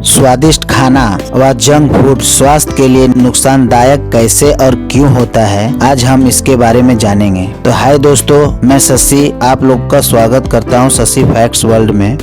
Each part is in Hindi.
स्वादिष्ट खाना व जंक फूड स्वास्थ्य के लिए नुकसानदायक कैसे और क्यों होता है, आज हम इसके बारे में जानेंगे। तो हाय दोस्तों, मैं शशि आप लोग का स्वागत करता हूं शशि फैक्ट्स वर्ल्ड में।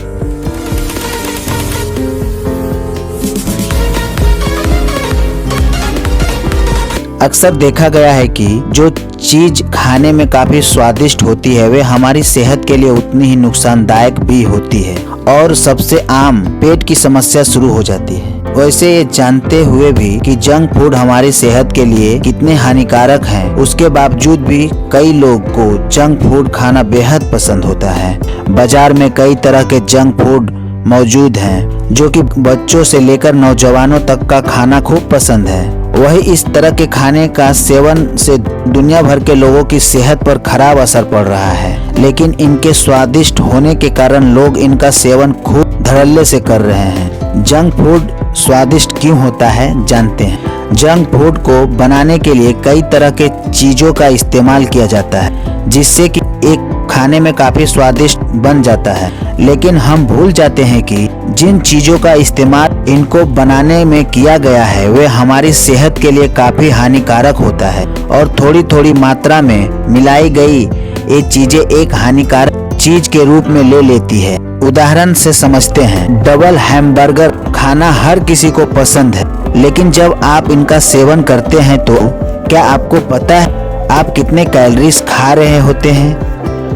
अक्सर देखा गया है कि जो चीज खाने में काफी स्वादिष्ट होती है वे हमारी सेहत के लिए उतनी ही नुकसानदायक भी होती है और सबसे आम पेट की समस्या शुरू हो जाती है। वैसे ये जानते हुए भी कि जंक फूड हमारी सेहत के लिए कितने हानिकारक हैं, उसके बावजूद भी कई लोग को जंक फूड खाना बेहद पसंद होता है। बाजार में कई तरह के जंक फूड मौजूद हैं जो कि बच्चों से लेकर नौजवानों तक का खाना खूब पसंद है। वही इस तरह के खाने का सेवन से दुनिया भर के लोगों की सेहत पर खराब असर पड़ रहा है, लेकिन इनके स्वादिष्ट होने के कारण लोग इनका सेवन खूब धड़ल्ले से कर रहे हैं। जंक फूड स्वादिष्ट क्यों होता है, जानते हैं। जंक फूड को बनाने के लिए कई तरह के चीजों का इस्तेमाल किया जाता है जिससे कि एक खाने में काफी स्वादिष्ट बन जाता है, लेकिन हम भूल जाते हैं कि जिन चीजों का इस्तेमाल इनको बनाने में किया गया है वे हमारी सेहत के लिए काफी हानिकारक होता है और थोड़ी थोड़ी मात्रा में मिलाई गई ये चीजें एक हानिकारक चीज के रूप में ले लेती है। उदाहरण से समझते हैं, डबल हैमबर्गर खाना हर किसी को पसंद है, लेकिन जब आप इनका सेवन करते हैं तो क्या आपको पता है आप कितने कैलोरीज खा रहे होते हैं?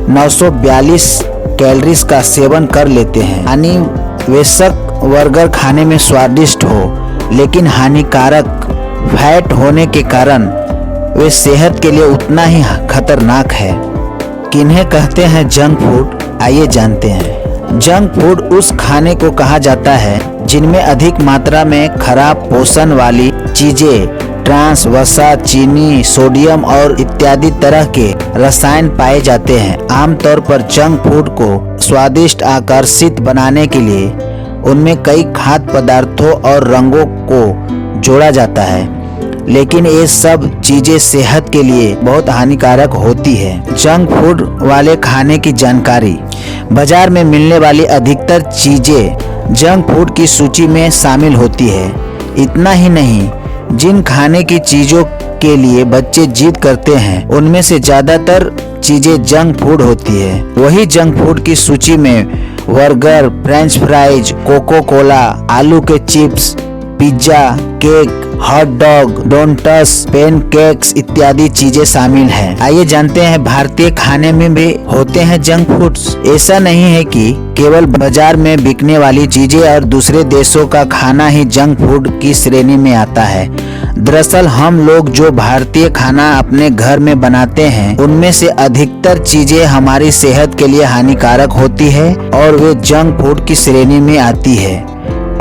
942 कैलोरीज का सेवन कर लेते हैं। यानी बेशक बर्गर खाने में स्वादिष्ट हो लेकिन हानिकारक फैट होने के कारण वे सेहत के लिए उतना ही खतरनाक है। किन्हें कहते हैं जंक फूड, आइए जानते हैं। जंक फूड उस खाने को कहा जाता है जिनमें अधिक मात्रा में खराब पोषण वाली चीजें, ट्रांस, वसा, चीनी, सोडियम और इत्यादि तरह के रसायन पाए जाते हैं। आमतौर पर जंक फूड को स्वादिष्ट आकर्षित बनाने के लिए उनमें कई खाद्य पदार्थों और रंगों को जोड़ा जाता है, लेकिन ये सब चीजें सेहत के लिए बहुत हानिकारक होती है। जंक फूड वाले खाने की जानकारी। बाजार में मिलने वाली अधिकतर चीजें जंक फूड की सूची में शामिल होती है। इतना ही नहीं, जिन खाने की चीजों के लिए बच्चे जिद करते हैं उनमें से ज्यादातर चीजें जंक फूड होती है। वही जंक फूड की सूची में burger, French fries, Coca Cola, आलू के chips, pizza, cake, hot dog, donuts, pancakes इत्यादि चीजें शामिल हैं। आइए जानते हैं भारतीय खाने में भी होते हैं जंक फूड्स। ऐसा नहीं है कि केवल बाजार में बिकने वाली चीजें और दूसरे देशों का खाना ही जंक फूड की श्रेणी में आता है। दरअसल हम लोग जो भारतीय खाना अपने घर में बनाते हैं उनमें से अधिकतर चीजें हमारी सेहत के लिए हानिकारक होती है और वे जंक फूड की श्रेणी में आती है।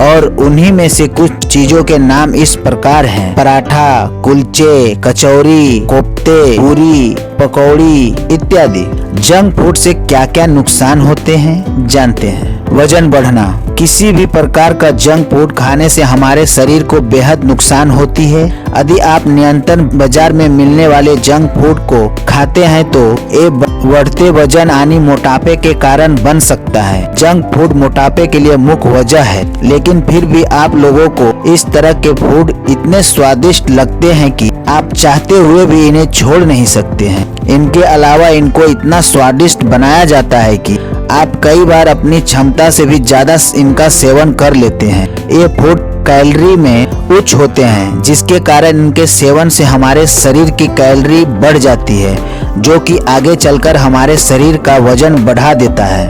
और उन्हीं में से कुछ चीजों के नाम इस प्रकार हैं: पराठा, कुलचे, कचौरी, कोफ्ते, पूरी, पकौड़ी इत्यादि। जंक फूड से क्या क्या नुकसान होते हैं, जानते हैं। वजन बढ़ना। किसी भी प्रकार का जंक फूड खाने से हमारे शरीर को बेहद नुकसान होती है। यदि आप निरंतर बाजार में मिलने वाले जंक फूड को खाते हैं तो ये बढ़ते वजन यानी मोटापे के कारण बन सकता है। जंक फूड मोटापे के लिए मुख्य वजह है, लेकिन फिर भी आप लोगों को इस तरह के फूड इतने स्वादिष्ट लगते हैं कि आप चाहते हुए भी इन्हें छोड़ नहीं सकते हैं। इनके अलावा इनको इतना स्वादिष्ट बनाया जाता है कि आप कई बार अपनी क्षमता से भी ज्यादा इनका सेवन कर लेते हैं। ये फूड कैलोरी में उच्च होते हैं जिसके कारण इनके सेवन से हमारे शरीर की कैलोरी बढ़ जाती है, जो कि आगे चलकर हमारे शरीर का वजन बढ़ा देता है।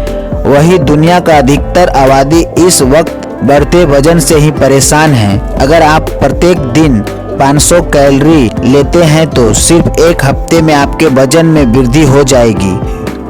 वही दुनिया का अधिकतर आबादी इस वक्त बढ़ते वजन से ही परेशान है। अगर आप प्रत्येक दिन 500 कैलोरी लेते हैं तो सिर्फ एक हफ्ते में आपके वजन में वृद्धि हो जाएगी।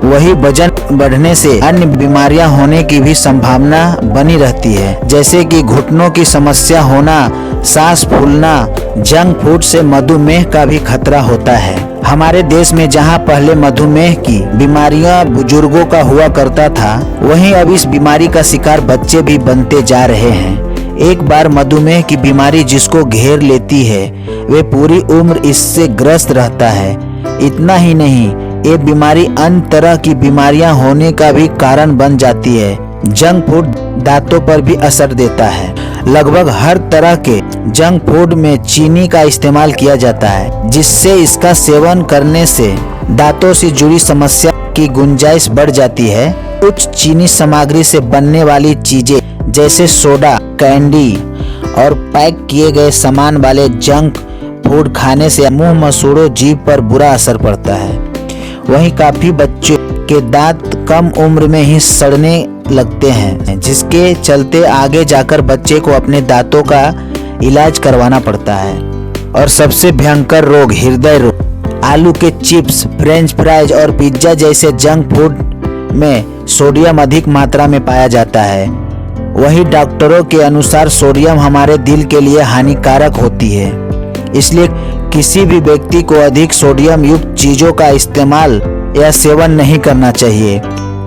वही वजन बढ़ने से अन्य बीमारियां होने की भी संभावना बनी रहती है, जैसे कि घुटनों की समस्या होना, सांस फूलना। जंक फूड से मधुमेह का भी खतरा होता है। हमारे देश में जहां पहले मधुमेह की बीमारियां बुजुर्गों का हुआ करता था, वहीं अब इस बीमारी का शिकार बच्चे भी बनते जा रहे हैं। एक बार मधुमेह की बीमारी जिसको घेर लेती है वे पूरी उम्र इससे ग्रस्त रहता है। इतना ही नहीं, ये बीमारी अन्य तरह की बीमारियां होने का भी कारण बन जाती है। जंक फूड दांतों पर भी असर देता है। लगभग हर तरह के जंक फूड में चीनी का इस्तेमाल किया जाता है, जिससे इसका सेवन करने से दांतों से जुड़ी समस्या की गुंजाइश बढ़ जाती है। कुछ चीनी सामग्री से बनने वाली चीजें जैसे सोडा, कैंडी और पैक किए गए सामान वाले जंक फूड खाने से मुंह मसूड़ों जीभ पर बुरा असर पड़ता है। वहीं काफी बच्चों के दांत कम उम्र में ही सड़ने लगते हैं, जिसके चलते आगे जाकर बच्चे को अपने दांतों का इलाज करवाना पड़ता है। और सबसे भयंकर रोग हृदय रोग। आलू के चिप्स, फ्रेंच फ्राइज और पिज्जा जैसे जंक फूड में सोडियम अधिक मात्रा में पाया जाता है। वही डॉक्टरों के अनुसार सोडियम हमारे दिल के लिए हानिकारक होती है, इसलिए किसी भी व्यक्ति को अधिक सोडियम युक्त चीजों का इस्तेमाल या सेवन नहीं करना चाहिए।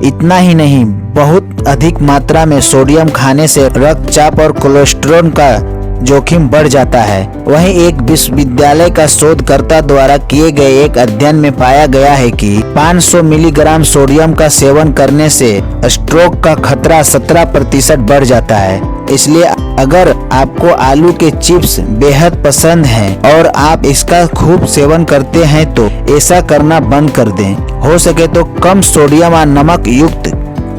इतना ही नहीं, बहुत अधिक मात्रा में सोडियम खाने से रक्तचाप और कोलेस्ट्रॉल का जोखिम बढ़ जाता है। वहीं एक विश्वविद्यालय का शोधकर्ता द्वारा किए गए एक अध्ययन में पाया गया है कि 500 मिलीग्राम सोडियम का सेवन करने से स्ट्रोक का खतरा 17% बढ़ जाता है। इसलिए अगर आपको आलू के चिप्स बेहद पसंद हैं और आप इसका खूब सेवन करते हैं तो ऐसा करना बंद कर दें। हो सके तो कम सोडियम और नमक युक्त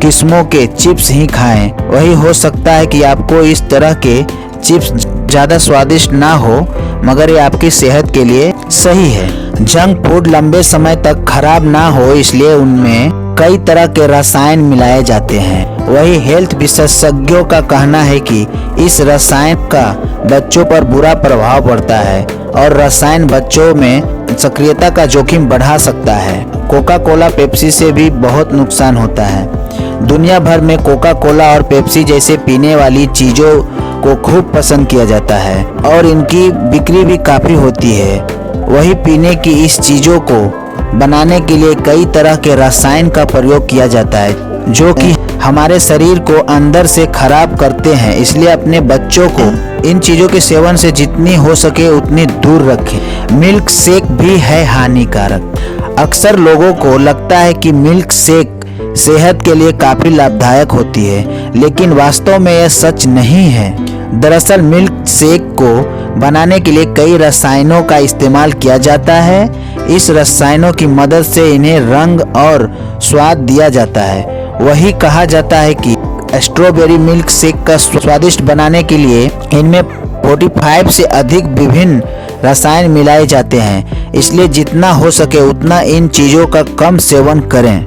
किस्मों के चिप्स ही खाएं। वही हो सकता है कि आपको इस तरह के चिप्स ज्यादा स्वादिष्ट ना हो, मगर ये आपकी सेहत के लिए सही है। जंक फूड लंबे समय तक खराब ना हो, इसलिए उनमें कई तरह के रसायन मिलाए जाते हैं। वही हेल्थ विशेषज्ञों का कहना है कि इस रसायन का बच्चों पर बुरा प्रभाव पड़ता है और रसायन बच्चों में सक्रियता का जोखिम बढ़ा सकता है। कोका कोला, पेप्सी से भी बहुत नुकसान होता है। दुनिया भर में कोका कोला और पेप्सी जैसे पीने वाली चीजों को खूब पसंद किया जाता है और इनकी बिक्री भी काफी होती है। वही पीने की इस चीजों को बनाने के लिए कई तरह के रसायन का प्रयोग किया जाता है, जो कि हमारे शरीर को अंदर से खराब करते हैं। इसलिए अपने बच्चों को इन चीजों के सेवन से जितनी हो सके उतनी दूर रखें। मिल्क शेक भी है हानिकारक। अक्सर लोगों को लगता है कि मिल्क शेक सेहत के लिए काफी लाभदायक होती है, लेकिन वास्तव में यह सच नहीं है। दरअसल मिल्क शेक को बनाने के लिए कई रसायनों का इस्तेमाल किया जाता है। इस रसायनों की मदद से इन्हें रंग और स्वाद दिया जाता है। वही कहा जाता है कि स्ट्रॉबेरी मिल्क शेक का स्वादिष्ट बनाने के लिए इनमें 45 से अधिक विभिन्न रसायन मिलाए जाते हैं। इसलिए जितना हो सके उतना इन चीजों का कम सेवन करें।